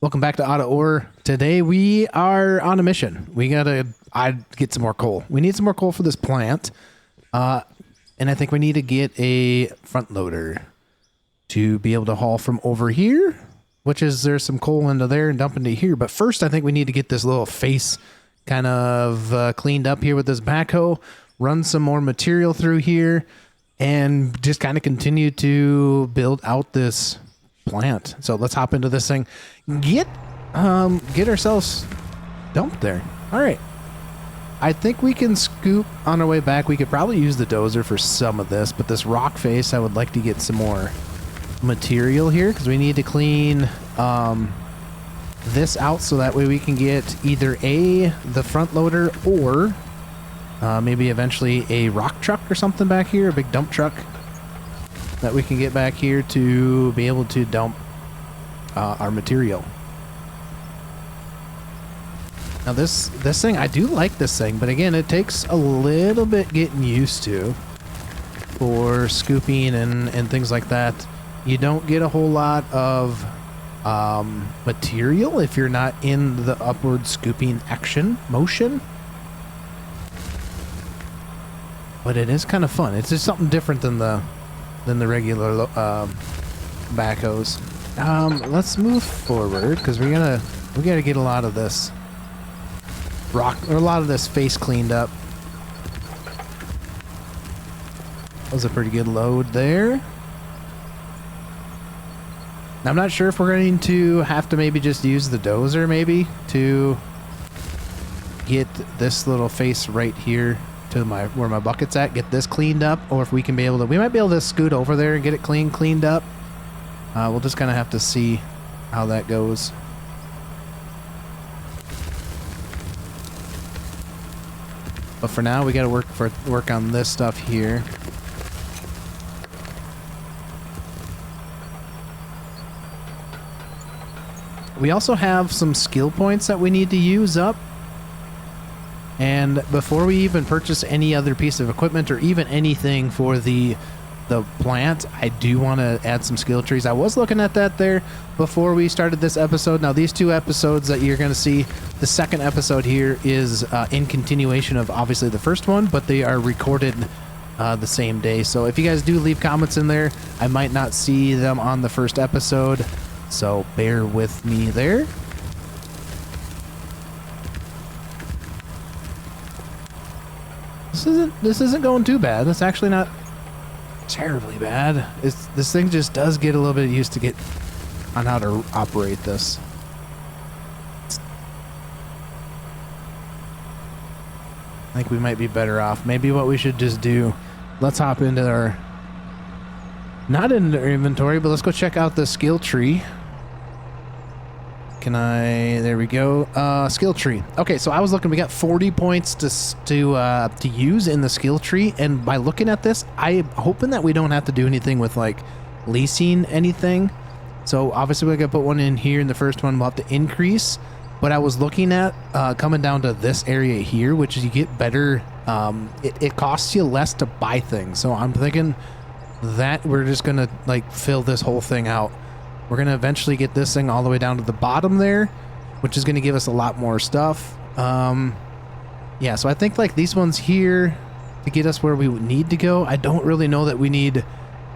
Welcome back to Auto Ore. Today we are on a mission. We gotta get some more coal. We need some more coal for this plant. And I think we need to get a front loader to be able to haul from over here, which is there's some coal into there and dump into here. But first I think we need to get this little face kind of cleaned up here with this backhoe, run some more material through here, and just kind of continue to build out this plant. So let's hop into this thing. Get ourselves dumped there. All right. I think we can scoop on our way back. We could probably use the dozer for some of this, but this rock face, I would like to get some more material here because we need to clean this out so that way we can get either the front loader or maybe eventually a rock truck or something back here, a big dump truck that we can get back here to be able to dump our material. Now this thing, I do like this thing, but again, it takes a little bit getting used to for scooping and things like that. You don't get a whole lot of material if you're not in the upward scooping motion. But it is kind of fun. It's just something different than the regular backhoes. Let's move forward because we gotta get a lot of this rock or a lot of this face cleaned up. That was a pretty good load there. Now, I'm not sure if we're going to have to maybe just use the dozer maybe to get this little face right here to where my bucket's at, get this cleaned up, or if we can be able to, we might be able to scoot over there and get it cleaned up. We'll just kind of have to see how that goes. But for now, we got to work on this stuff here. We also have some skill points that we need to use up. And before we even purchase any other piece of equipment or even anything for the plant, I do want to add some skill trees. I was looking at that there before we started this episode. Now, these two episodes that you're going to see, the second episode here is in continuation of obviously the first one, but they are recorded the same day. So if you guys do leave comments in there, I might not see them on the first episode. So bear with me there. This isn't going too bad. It's actually not terribly bad. This thing just does get a little bit used to get on how to operate this. I think we might be better off. Maybe what we should just do, let's hop into our, not into our inventory, but let's go check out the skill tree. There we go. Skill tree. Okay, so I was looking, we got 40 points to use in the skill tree, and by looking at this, I'm hoping that we don't have to do anything with like leasing anything. So obviously we're gonna put one in here in the first one, we'll have to increase. But I was looking at coming down to this area here, which is you get better, it costs you less to buy things. So I'm thinking that we're just gonna like fill this whole thing out. We're going to eventually get this thing all the way down to the bottom there, which is going to give us a lot more stuff. Yeah, so I think like these ones here to get us where we would need to go. I don't really know that we need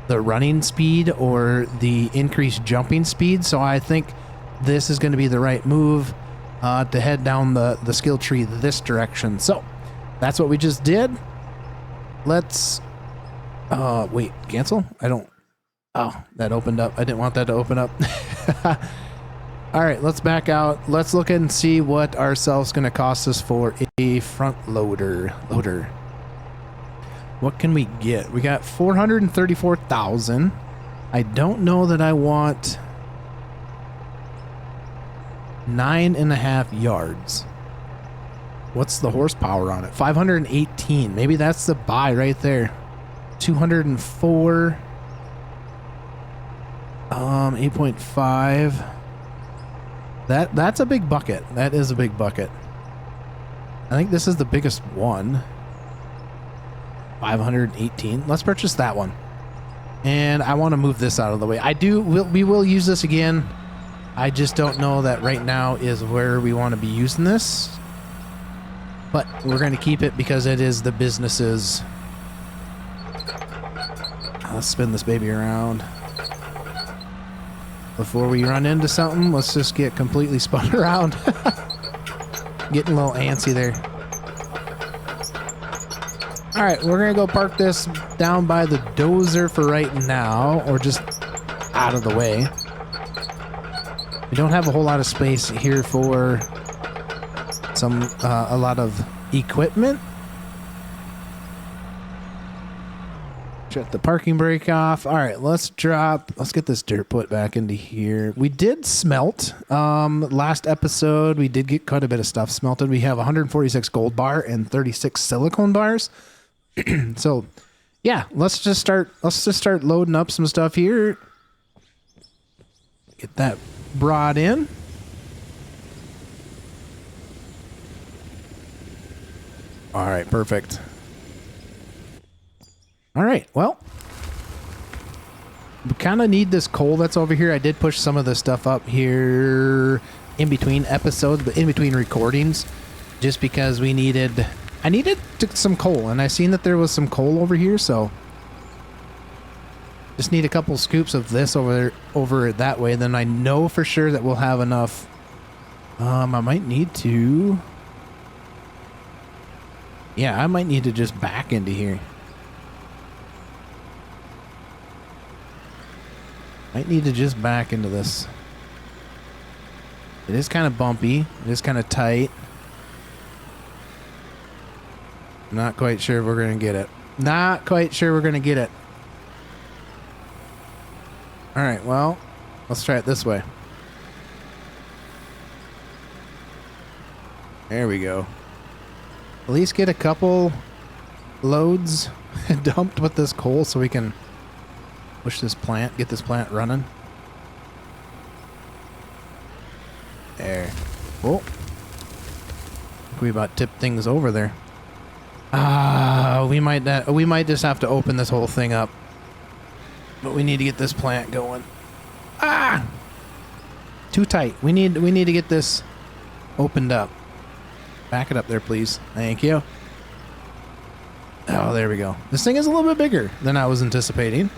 the running speed or the increased jumping speed. So I think this is going to be the right move to head down the skill tree this direction. So that's what we just did. Let's, wait, cancel? Oh, that opened up. I didn't want that to open up. All right, let's back out. Let's look and see what ourselves going to cost us for a front loader. What can we get? We got 434,000. I don't know that I want 9.5 yards. What's the horsepower on it? 518. Maybe that's the buy right there. 204. 8.5. That's a big bucket. That is a big bucket. I think this is the biggest one. 518. Let's purchase that one. And I want to move this out of the way. We will use this again I just don't know that right now is where we want to be using this. But we're going to keep it because it is the business's. Let's spin this baby around. Before we run into something, let's just get completely spun around. Getting a little antsy there. All right, we're going to go park this down by the dozer for right now, or just out of the way. We don't have a whole lot of space here for a lot of equipment. Shut the parking brake off. All right, let's get this dirt put back into here. We did smelt. Last episode, we did get quite a bit of stuff smelted. We have 146 gold bar and 36 silicone bars. So, yeah, let's just start loading up some stuff here. Get that brought in. All right, perfect. All right, well, we kind of need this coal that's over here. I did push some of the stuff up here in between episodes, but in between recordings, just because I needed some coal, and I seen that there was some coal over here, so just need a couple scoops of this over that way. Then I know for sure that we'll have enough. I might need to. Yeah, I might need to just back into here. Might need to just back into this. It is kind of bumpy. It is kind of tight. Not quite sure we're going to get it. Not quite sure we're going to get it. All right, well, let's try it this way. There we go. At least get a couple loads dumped with this coal so we can push this plant, get this plant running. There. Oh. We about tipped things over there. We might just have to open this whole thing up. But we need to get this plant going. Ah! Too tight. We need to get this opened up. Back it up there, please. Thank you. Oh, there we go. This thing is a little bit bigger than I was anticipating.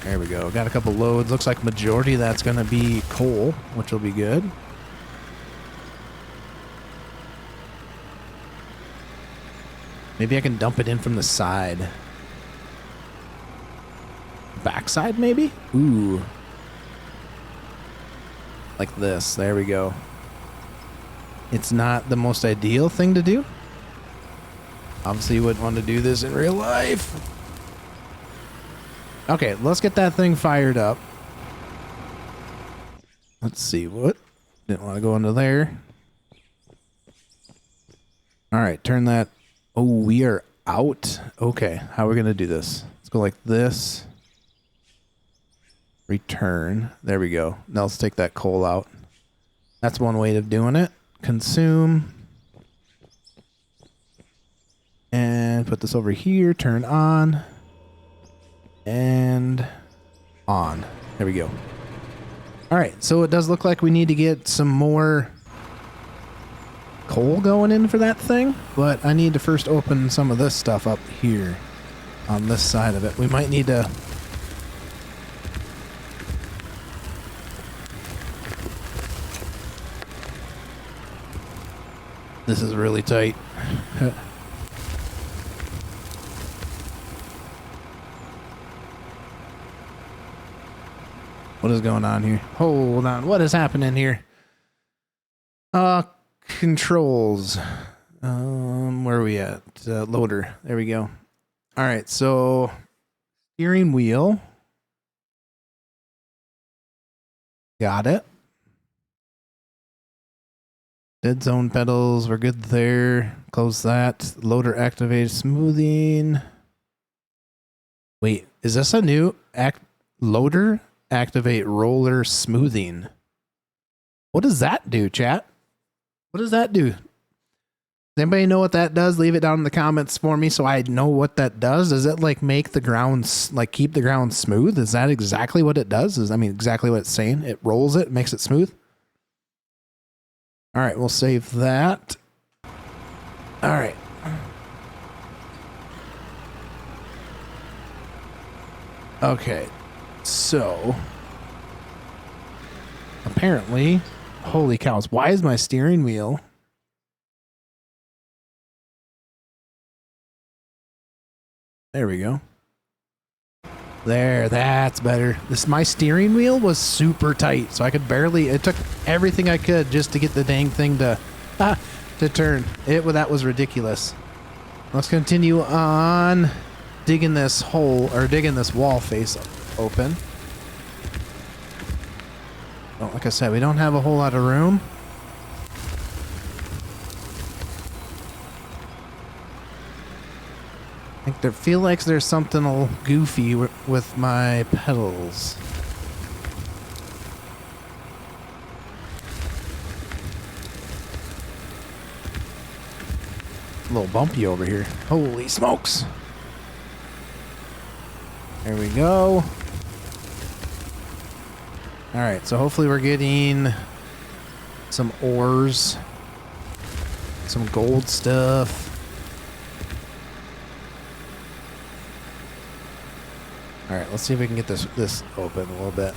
There we go. Got a couple loads. Looks like majority of that's going to be coal, which will be good. Maybe I can dump it in from the side. Backside, maybe? Ooh. Like this. There we go. It's not the most ideal thing to do. Obviously, you wouldn't want to do this in real life. Okay, let's get that thing fired up. Let's see what. Didn't want to go into there. All right, turn that. Oh, we are out. Okay, how are we going to do this? Let's go like this. Return. There we go. Now let's take that coal out. That's one way of doing it. Consume. And put this over here. Turn on. And on. There we go. All right, so it does look like we need to get some more coal going in for that thing, but I need to first open some of this stuff up here on this side of it. We might need to this is really tight. What is going on here? Hold on. What is happening here? Controls. Where are we at? Loader. There we go. All right. So steering wheel. Got it. Dead zone pedals. We're good there. Close that. Loader activate smoothing. Wait, is this a new loader? Activate roller smoothing. What does that do, chat? What does that do? Anybody know what that does? Leave it down in the comments for me so I know what that does. Does it like make the ground, like keep the ground smooth? Is that exactly what it does? Exactly what it's saying? It rolls it, makes it smooth? All right, we'll save that. All right. Okay, so apparently, holy cows, why is my steering wheel? There we go. There, that's better. My steering wheel was super tight, so I could barely, it took everything I could just to get the dang thing to turn. That was ridiculous. Let's continue on digging this hole, or digging this wall face open. Oh, like I said, we don't have a whole lot of room. I think there feel like there's something a little goofy with my pedals. A little bumpy over here. Holy smokes! There we go. Alright, so hopefully we're getting some ores, some gold stuff. Alright, let's see if we can get this open a little bit.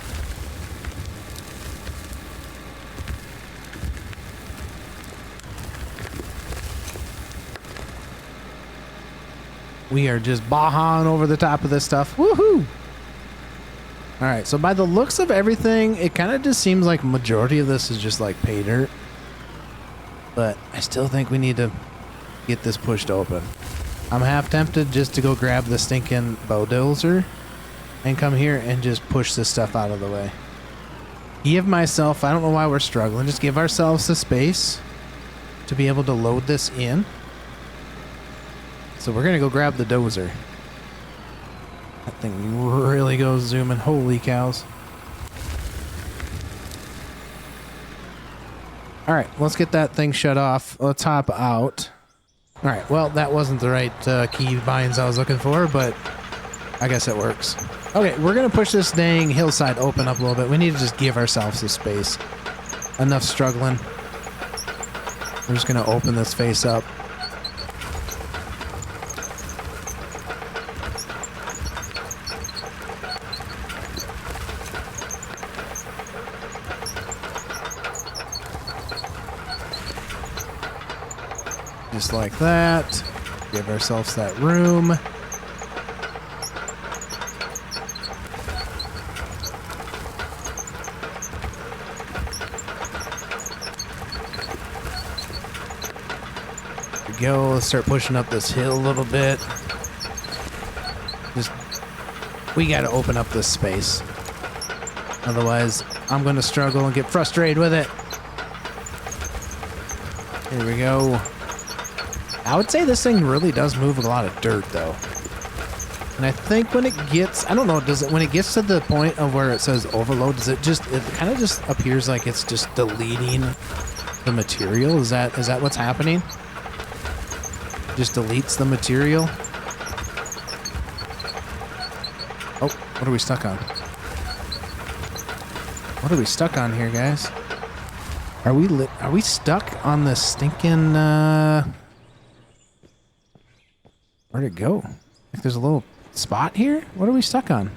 We are just bahaing over the top of this stuff. Woohoo! Alright, so by the looks of everything, it kind of just seems like majority of this is just like pay dirt. But I still think we need to get this pushed open. I'm half tempted just to go grab the stinking Dozer and come here and just push this stuff out of the way. Give myself, I don't know why we're struggling, just give ourselves the space to be able to load this in. So we're going to go grab the Dozer. That thing really goes zooming. Holy cows. Alright, let's get that thing shut off. Let's hop out. Alright, well, that wasn't the right key binds I was looking for, but I guess it works. Okay, we're going to push this dang hillside open up a little bit. We need to just give ourselves the space. Enough struggling. We're just going to open this face up. Just like that. Give ourselves that room. There we go. Let's start pushing up this hill a little bit. We got to open up this space. Otherwise, I'm going to struggle and get frustrated with it. Here we go. I would say this thing really does move a lot of dirt, though. And I think when it gets, I don't know, when it gets to the point of where it says overload, it kind of just appears like it's just deleting the material? Is that what's happening? Just deletes the material? Oh, what are we stuck on? What are we stuck on here, guys? Are we stuck on the stinking, where'd it go? Like there's a little spot here? What are we stuck on?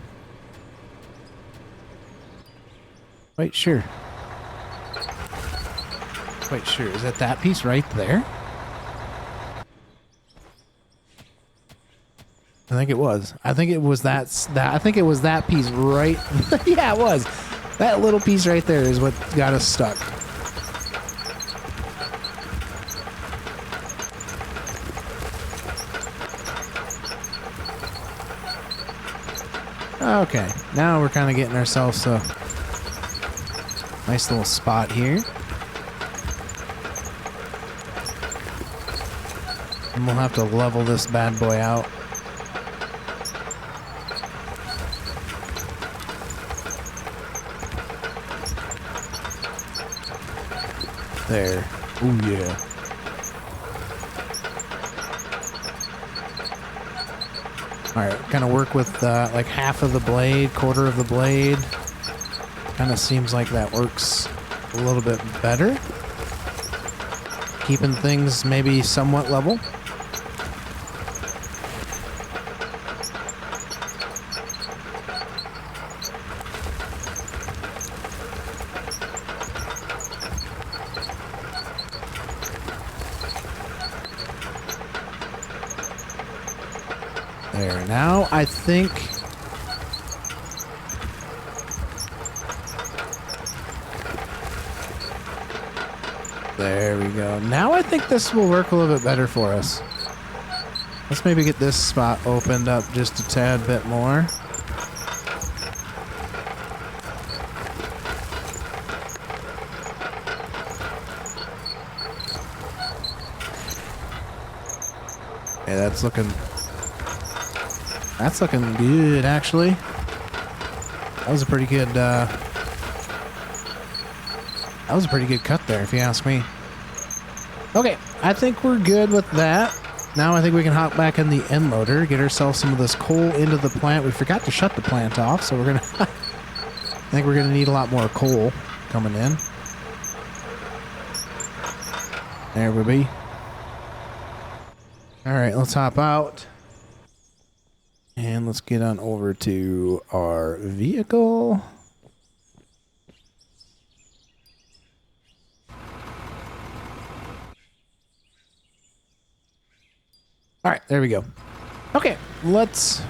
Wait, sure. Wait, sure. Is that that piece right there? I think it was. I think it was that. I think it was that piece right. Yeah, it was. That little piece right there is what got us stuck. Okay, now we're kind of getting ourselves a nice little spot here. And we'll have to level this bad boy out. There. Oh yeah. All right, kind of work with like half of the blade, quarter of the blade. Kind of seems like that works a little bit better. Keeping things maybe somewhat level. There, now I think... There we go. Now I think this will work a little bit better for us. Let's maybe get this spot opened up just a tad bit more. Okay, that's looking good, actually. That was a pretty good, that was a pretty good cut there, if you ask me. Okay, I think we're good with that. Now I think we can hop back in the end loader, get ourselves some of this coal into the plant. We forgot to shut the plant off, so we're gonna... I think we're gonna need a lot more coal coming in. There we be. Alright, let's hop out. And let's get on over to our vehicle. All right, there we go. Okay, let's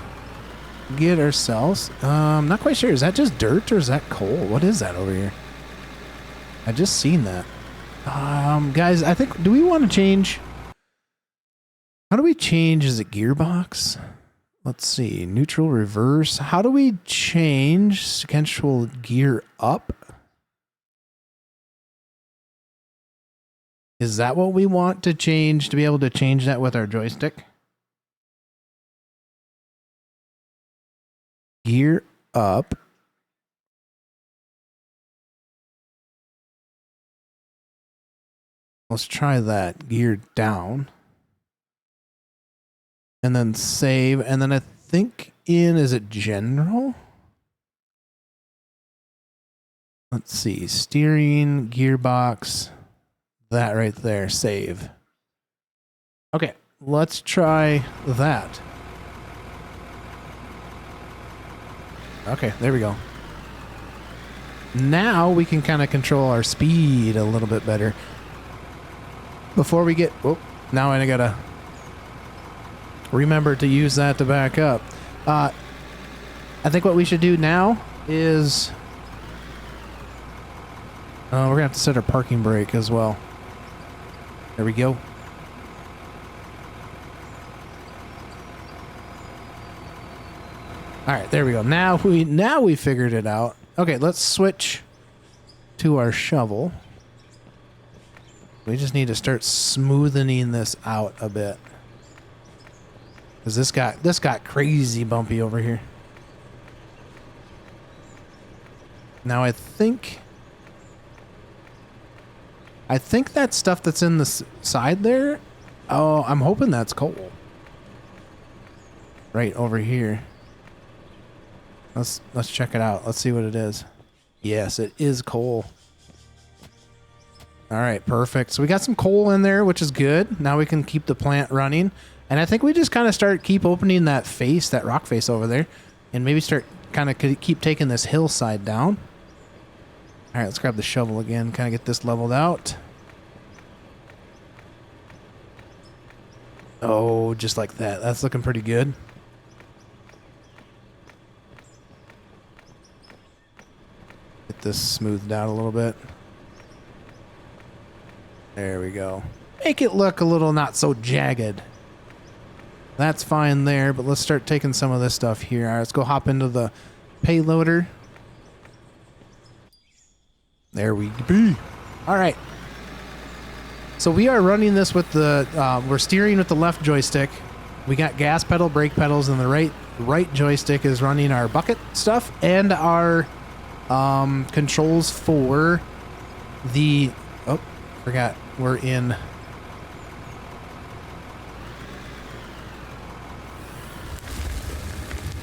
get ourselves... not quite sure. Is that just dirt or is that coal? What is that over here? I just seen that. Guys, I think... Do we want to change... How do we change? Is it gearbox? Let's see. Neutral, reverse. How do we change sequential gear up? Is that what we want to change, to be able to change that with our joystick? Gear up. Let's try that. Gear down. And then save. And then I think is it general? Let's see. Steering, gearbox. That right there, save. Okay, let's try that. Okay, there we go. Now we can kind of control our speed a little bit better. Before we get... Oh, now I gotta remember to use that to back up. I think what we should do now is... we're gonna have to set our parking brake as well. There we go. All right, there we go. Now we figured it out. Okay, let's switch to our shovel. We just need to start smoothing this out a bit. Cause this got crazy bumpy over here. Now I think that stuff that's in the side there, oh, I'm hoping that's coal. Right over here. Let's check it out. Let's see what it is. Yes, it is coal. All right, perfect. So we got some coal in there, which is good. Now we can keep the plant running. And I think we just kind of keep opening that face, that rock face over there, and maybe start kind of keep taking this hillside down. All right, let's grab the shovel again, kind of get this leveled out. Oh, just like that. That's looking pretty good. Get this smoothed out a little bit. There we go. Make it look a little not so jagged. That's fine there, but let's start taking some of this stuff here. All right, let's go hop into the payloader. There we be. All right. So we are running this with the, we're steering with the left joystick. We got gas pedal, brake pedals, and the right joystick is running our bucket stuff and our controls for the, oh, forgot, we're in.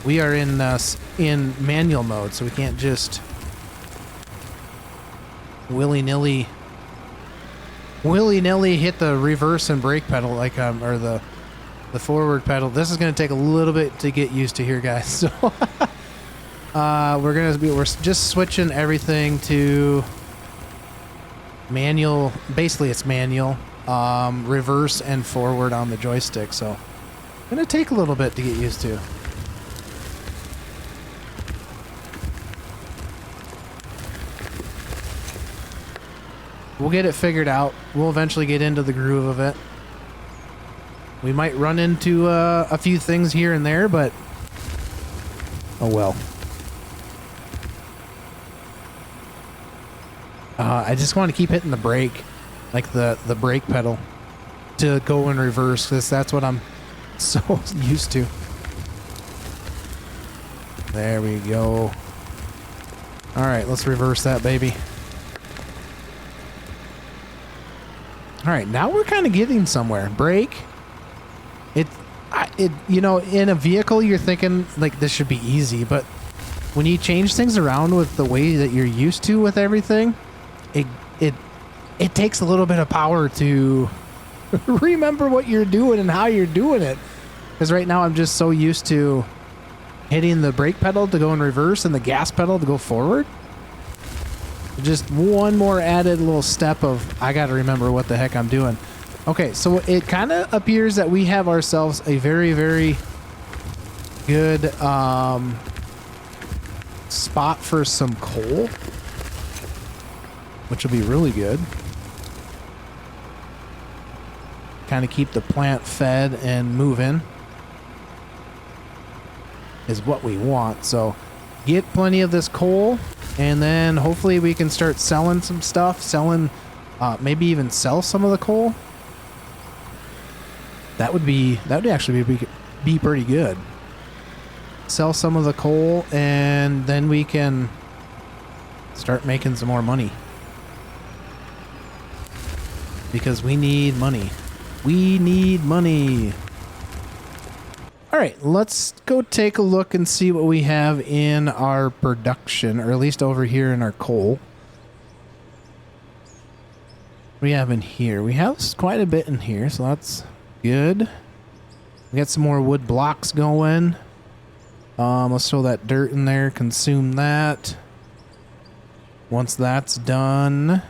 We are in manual mode, so we can't just willy-nilly hit the reverse and brake pedal like or the forward pedal. This is going to take a little bit to get used to here, guys. So we're just switching everything to manual. Basically, it's manual, reverse and forward on the joystick. So it's going to take a little bit to get used to. We'll get it figured out. We'll eventually get into the groove of it. We might run into a few things here and there, but oh well. I just want to keep hitting the brake, like the brake pedal, to go in reverse, because that's what I'm so used to. There we go. All right, let's reverse that baby. All right, now we're kind of getting somewhere. Brake. You know, in a vehicle, you're thinking like this should be easy, but when you change things around with the way that you're used to with everything, it takes a little bit of power to remember what you're doing and how you're doing it. Because right now I'm just so used to hitting the brake pedal to go in reverse and the gas pedal to go forward. Just one more added little step of I got to remember what the heck I'm doing. Okay, so it kind of appears that we have ourselves a very, very good spot for some coal, which will be really good. Kind of keep the plant fed and moving is what we want. So get plenty of this coal, and then hopefully we can start selling some stuff, maybe even sell some of the coal. That would actually be pretty good. Sell some of the coal, and then we can start making some more money. Because we need money. We need money. All right, let's go take a look and see what we have in our production, or at least over here in our coal. What do we have in here? We have quite a bit in here, so that's good. We got some more wood blocks going. Let's throw that dirt in there, consume that. Once that's done,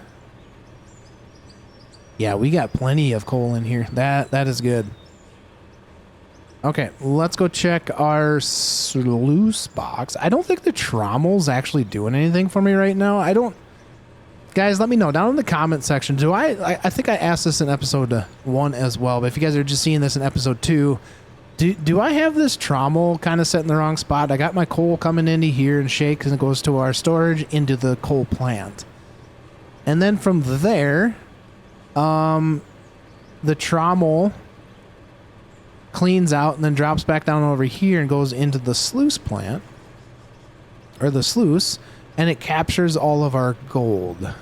yeah, we got plenty of coal in here. That is good. Okay, let's go check our sluice box. I don't think the trommel's actually doing anything for me right now. Guys, let me know down in the comment section. I think I asked this in episode 1 as well, but if you guys are just seeing this in episode 2, do I have this trommel kind of set in the wrong spot? I got my coal coming into here and shakes, and it goes to our storage into the coal plant. And then from there, the trommel cleans out and then drops back down over here and goes into the sluice plant, or the sluice, and it captures all of our gold.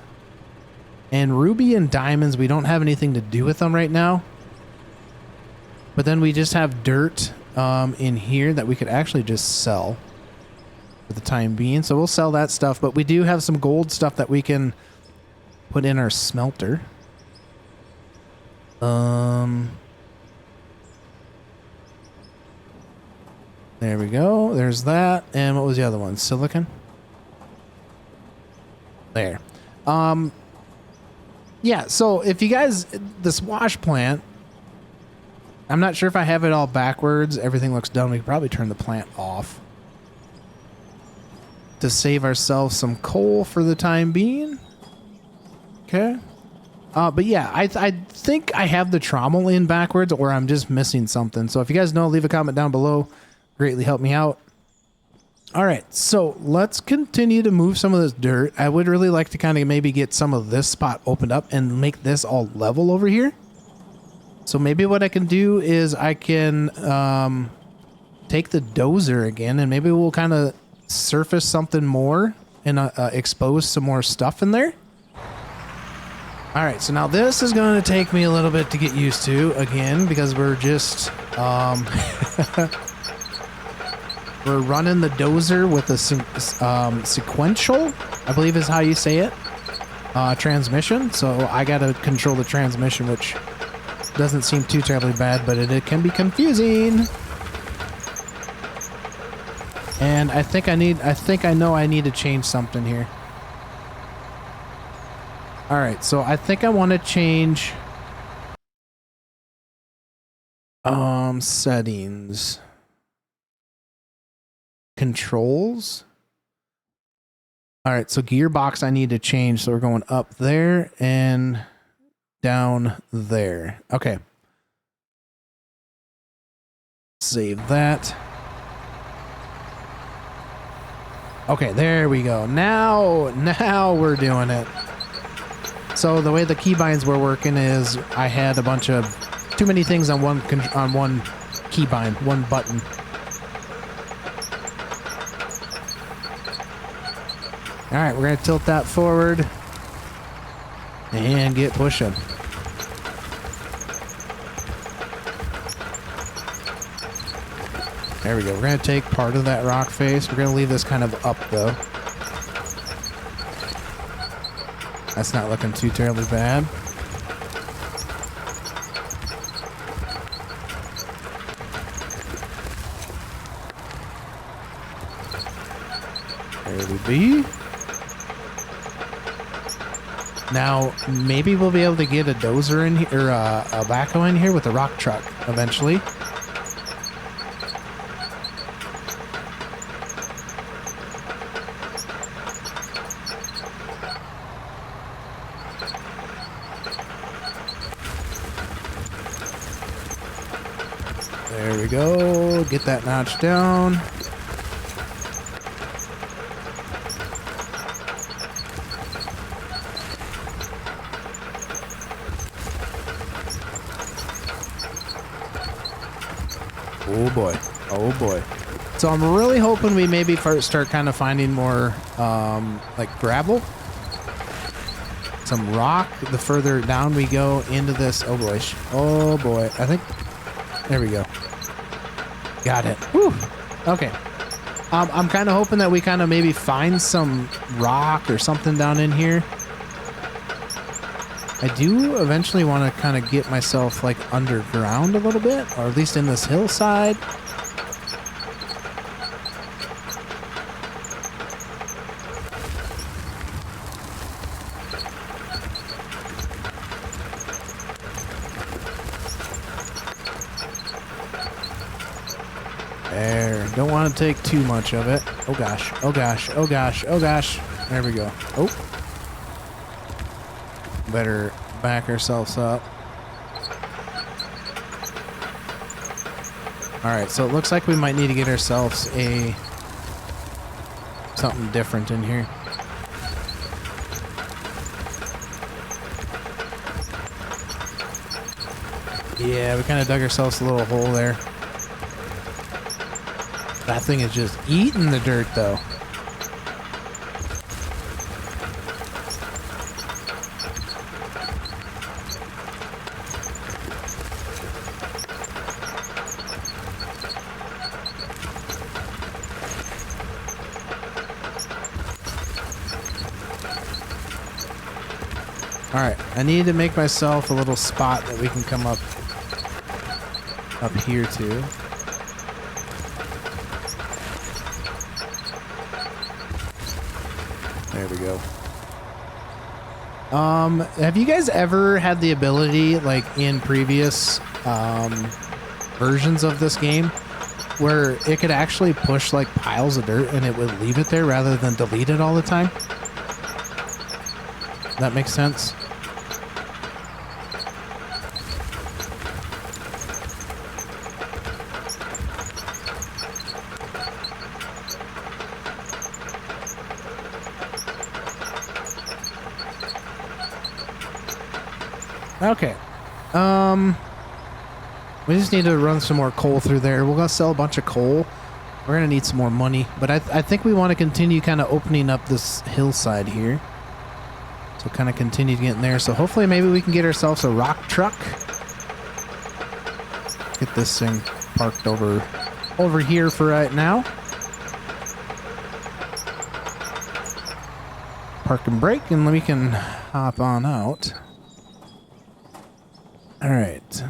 And ruby and diamonds, we don't have anything to do with them right now. But then we just have dirt in here that we could actually just sell for the time being. So we'll sell that stuff, but we do have some gold stuff that we can put in our smelter. There we go. There's that. And what was the other one? Silicon? There. Yeah, so if you guys, this wash plant, I'm not sure if I have it all backwards. Everything looks done. We could probably turn the plant off to save ourselves some coal for the time being. Okay. But yeah, I think I have the trommel in backwards, or I'm just missing something. So if you guys know, leave a comment down below. Greatly help me out. All right, so let's continue to move some of this dirt. I would really like to kind of maybe get some of this spot opened up and make this all level over here. So maybe what I can do is I can take the dozer again, and maybe we'll kind of surface something more and expose some more stuff in there. All right, so now this is going to take me a little bit to get used to again, because we're just We're running the dozer with a sequential, I believe is how you say it, transmission. So I got to control the transmission, which doesn't seem too terribly bad, but it can be confusing. And I think I know I need to change something here. All right, so I think I want to change settings. Controls. All right, so gearbox I need to change. So we're going up there and down there. Okay. Save that. Okay, there we go. Now we're doing it. So the way the keybinds were working is I had a bunch of too many things on one keybind, one button. All right, we're going to tilt that forward and get pushing. There we go. We're going to take part of that rock face. We're going to leave this kind of up, though. That's not looking too terribly bad. There we be. Now, maybe we'll be able to get a dozer in here, or a backhoe in here with a rock truck eventually. There we go. Get that notch down. Oh boy. Oh boy. So I'm really hoping we maybe start kind of finding more like gravel. Some rock the further down we go into this. Oh boy. Oh boy. I think. There we go. Got it. Whew. Okay. I'm kind of hoping that we kind of maybe find some rock or something down in here. I do eventually want to kind of get myself like underground a little bit, or at least in this hillside. There. Don't want to take too much of it. Oh gosh. Oh gosh. Oh gosh. Oh gosh. There we go. Oh. Better back ourselves up. Alright, so it looks like we might need to get ourselves something different in here. Yeah, we kind of dug ourselves a little hole there. That thing is just eating the dirt, though. Alright, I need to make myself a little spot that we can come up here to. There we go. Have you guys ever had the ability, like in previous versions of this game, where it could actually push like piles of dirt and it would leave it there rather than delete it all the time? That makes sense? Okay. We just need to run some more coal through there. We're going to sell a bunch of coal. We're going to need some more money. But I think we want to continue kind of opening up this hillside here. So kind of continue getting there. So hopefully maybe we can get ourselves a rock truck. Get this thing parked over here for right now. park and brake, and we can hop on out. All right.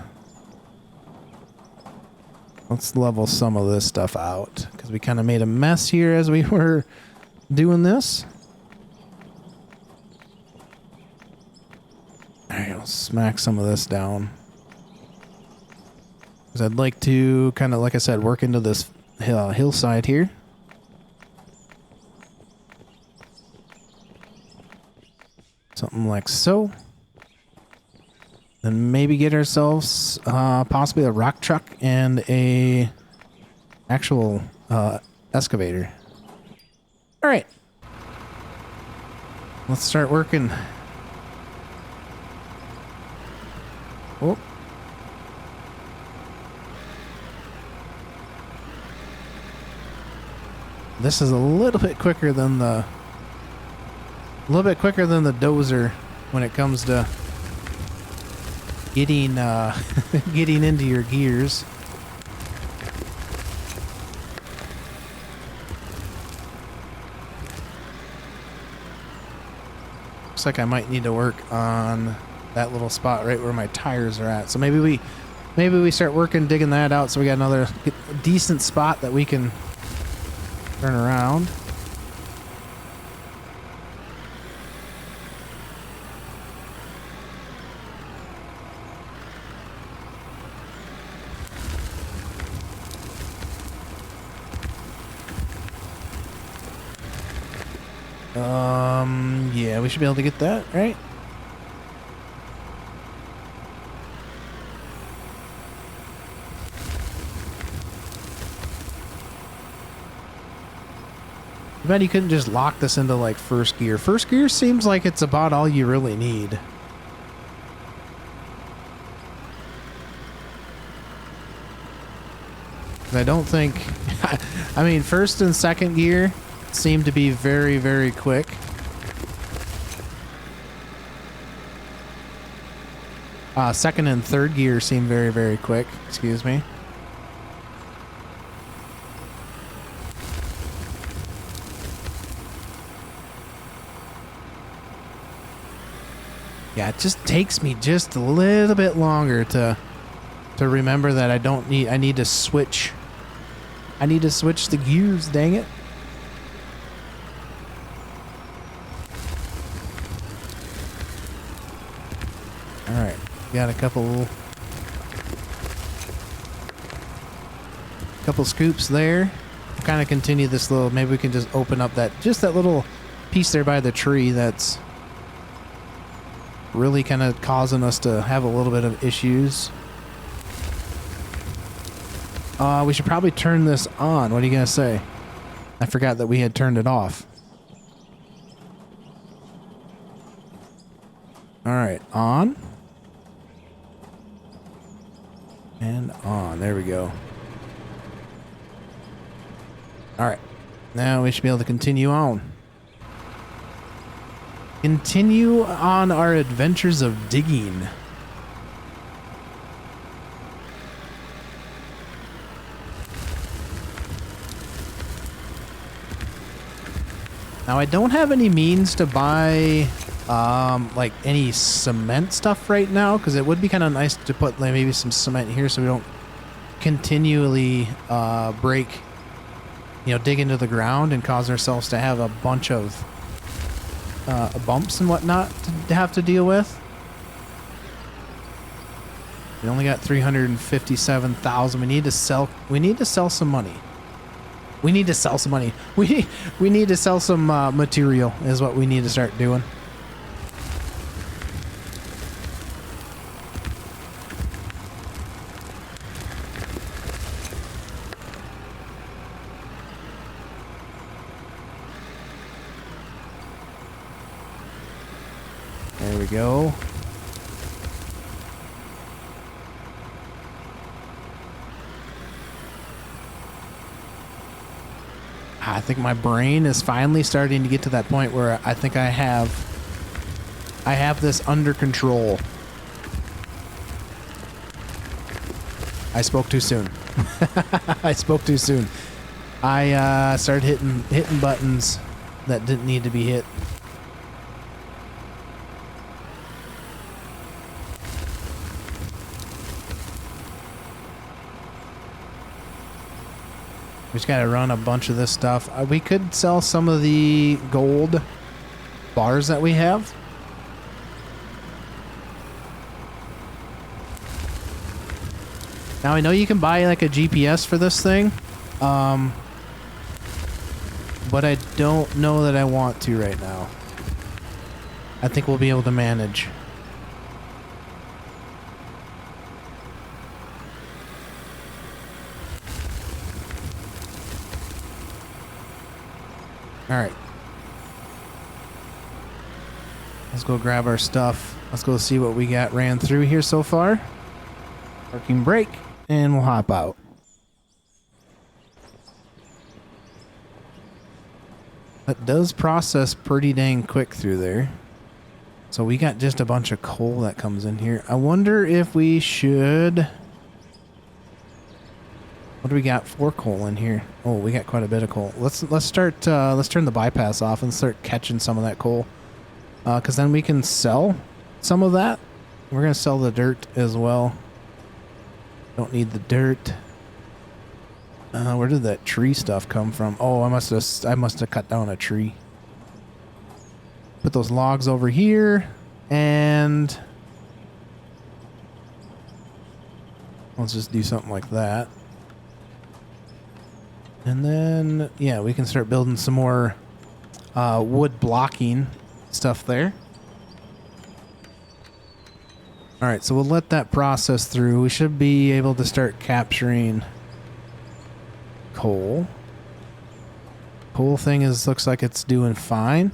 Let's level some of this stuff out, because we kind of made a mess here as we were doing this. All right, I'll smack some of this down. Because I'd like to kind of, like I said, work into this hillside here. Something like so. Then maybe get ourselves possibly a rock truck and a actual excavator. All right. Let's start working. Oh. This is a little bit quicker than the Dozer when it comes to getting getting into your gears. Looks like I might need to work on that little spot right where my tires are at. So maybe we start working digging that out so we got another decent spot that we can turn around. Yeah, we should be able to get that, right? I bet you couldn't just lock this into like first gear. First gear seems like it's about all you really need. I don't think, I mean, first and second gear seem to be very, very quick. Second and third gear seem very, very quick. Excuse me. Yeah, it just takes me just a little bit longer to remember that I need to switch. I need to switch the gears, dang it. All right, got a couple scoops there. Kind of continue this little, maybe we can just open up that little piece there by the tree that's really kind of causing us to have a little bit of issues. We should probably turn this on. What are you gonna say? I forgot that we had turned it off. All right, on. And on. There we go. All right. Now we should be able to continue on. Continue on our adventures of digging. Now I don't have any means to buy like any cement stuff right now, because it would be kind of nice to put like maybe some cement here so we don't continually break, dig into the ground and cause ourselves to have a bunch of bumps and whatnot to have to deal with. We only got 357,000. We need to sell some money. We need to sell some money. We need to sell some material is what we need to start doing. There we go. I think my brain is finally starting to get to that point where I think I have this under control. I spoke too soon. I spoke too soon. I started hitting buttons that didn't need to be hit. just got to run a bunch of this stuff. We could sell some of the gold bars that we have. Now I know you can buy like a GPS for this thing, but I don't know that I want to right now. I think we'll be able to manage. All right. Let's go grab our stuff. Let's go see what we got ran through here so far. Parking brake, and we'll hop out. That does process pretty dang quick through there. So we got just a bunch of coal that comes in here. I wonder if we should... What do we got for coal in here? Oh, we got quite a bit of coal. Let's start. Let's turn the bypass off and start catching some of that coal, because then we can sell some of that. We're gonna sell the dirt as well. Don't need the dirt. Where did that tree stuff come from? Oh, I must have cut down a tree. Put those logs over here, and let's just do something like that. And then, yeah, we can start building some more wood blocking stuff there. All right, so we'll let that process through. We should be able to start capturing coal. Coal thing looks like it's doing fine.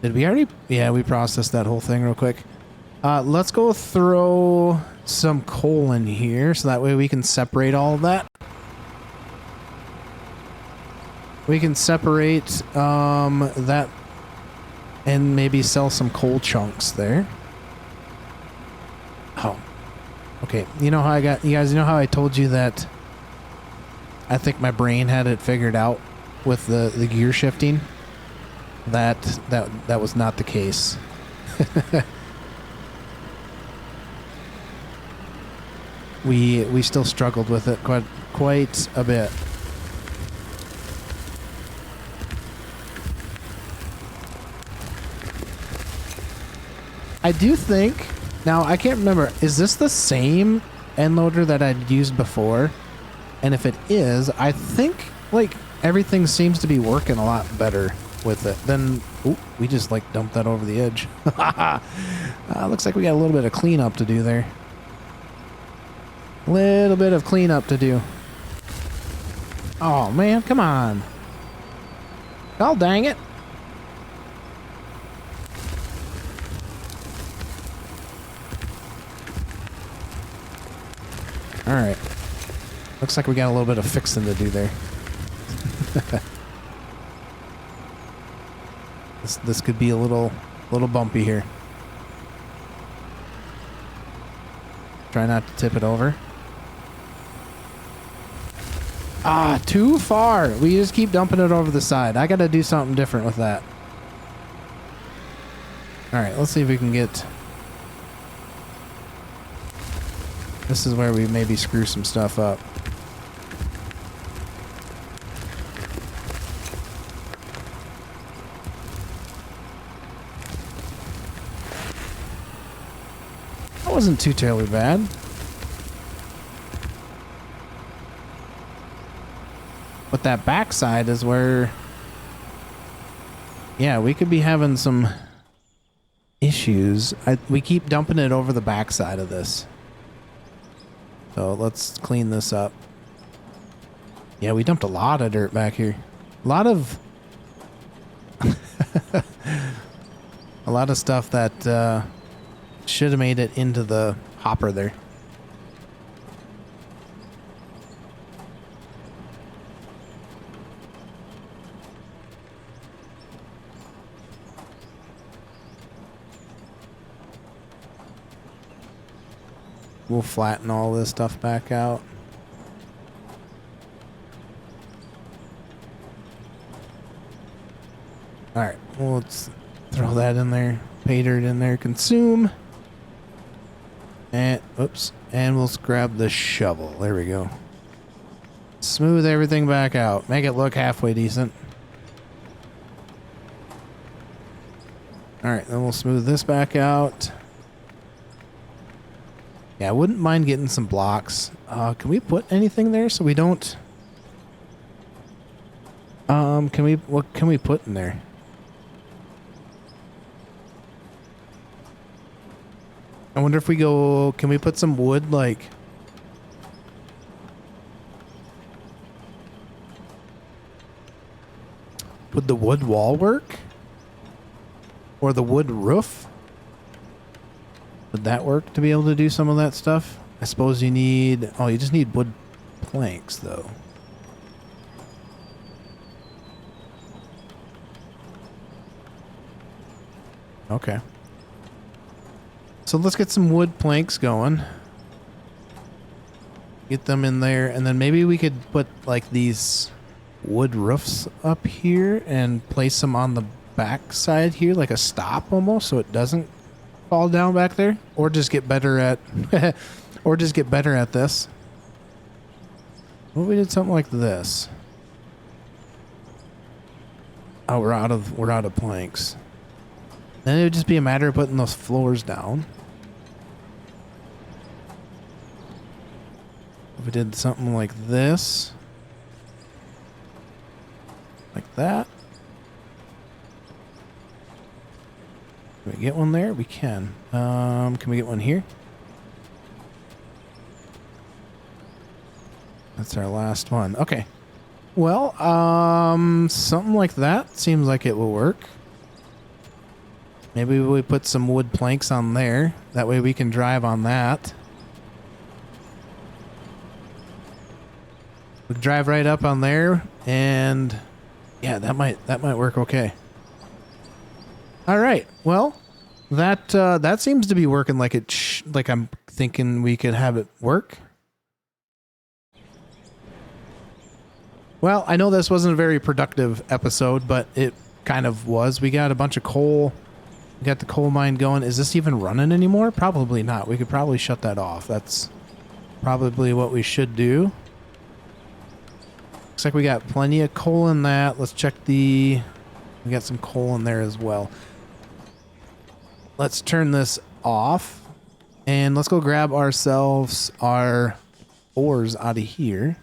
Did we already? Yeah, we processed that whole thing real quick. Let's go throw some coal in here so that way we can separate all of that. We can separate that and maybe sell some coal chunks there. Oh, okay. You know how you guys know how I told you that I think my brain had it figured out with the gear shifting? That was not the case. We still struggled with it quite a bit. I do think, now I can't remember, is this the same end loader that I'd used before? And if it is, I think like everything seems to be working a lot better with it. Then, ooh, we just like dumped that over the edge. Looks like we got a little bit of cleanup to do there. Little bit of cleanup to do. Oh man, come on. Oh dang it. All right. Looks like we got a little bit of fixing to do there. This could be a little bumpy here. Try not to tip it over. Ah, too far. We just keep dumping it over the side. I got to do something different with that. All right, let's see if we can get... This is where we maybe screw some stuff up. That wasn't too terribly bad. But that backside is where... Yeah, we could be having some issues. We keep dumping it over the backside of this. So let's clean this up. Yeah, we dumped a lot of dirt back here. A lot of... a lot of stuff that should have made it into the hopper there. We'll flatten all this stuff back out. Alright, well, let's throw that in there. Pay dirt in there. Consume. And, oops. And we'll grab the shovel. There we go. smooth everything back out. Make it look halfway decent. Alright, then we'll smooth this back out. Yeah, I wouldn't mind getting some blocks. Can we put anything there so we don't... what can we put in there? I wonder if we go... Can we put some wood, like... Would the wood wall work? Or the wood roof? Would that work to be able to do some of that stuff? I suppose you need... Oh, you just need wood planks, though. Okay. So let's get some wood planks going. Get them in there, and then maybe we could put like these wood roofs up here and place them on the back side here, like a stop almost, so it doesn't fall down back there. Or just get better at or just get better at this. What if we did something like this? Oh, we're out of planks. Then it would just be a matter of putting those floors down. If we did something like this. Like that. Can we get one there? We can. Can we get one here? That's our last one. Okay. Well, something like that seems like it will work. Maybe we put some wood planks on there. That way we can drive on that. We can drive right up on there, and yeah, that might work okay. All right. Well, that seems to be working like it like I'm thinking we could have it work. Well, I know this wasn't a very productive episode, but it kind of was. We got a bunch of coal. We got the coal mine going. Is this even running anymore? Probably not. We could probably shut that off. That's probably what we should do. Looks like we got plenty of coal in that. Let's check the... We got some coal in there as well. Let's turn this off. And let's go grab ourselves our ores out of here.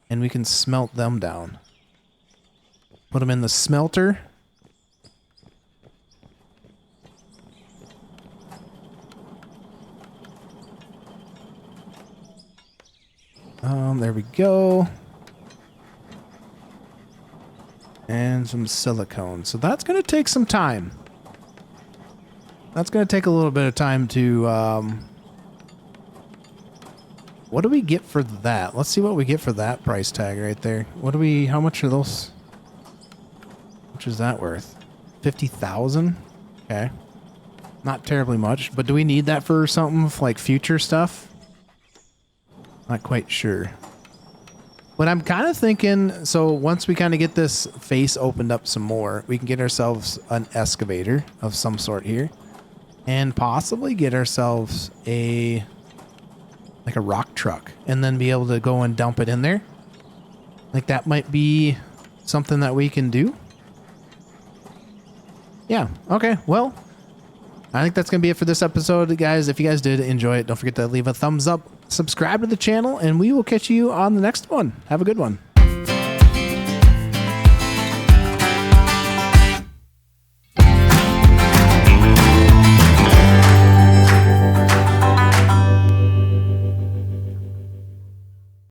And we can smelt them down. Put them in the smelter. There we go. And some silicone. So that's going to take some time. That's going to take a little bit of time to... what do we get for that? Let's see what we get for that price tag right there. What do we... How much are those? How much is that worth? 50,000? Okay. Not terribly much. But do we need that for something like future stuff? Not quite sure. But I'm kind of thinking, so once we kind of get this face opened up some more, we can get ourselves an excavator of some sort here. And possibly get ourselves a rock truck. And then be able to go and dump it in there. Like that might be something that we can do. Yeah, okay, well, I think that's going to be it for this episode, guys. If you guys did enjoy it, don't forget to leave a thumbs up, subscribe to the channel, and we will catch you on the next one. Have a good one.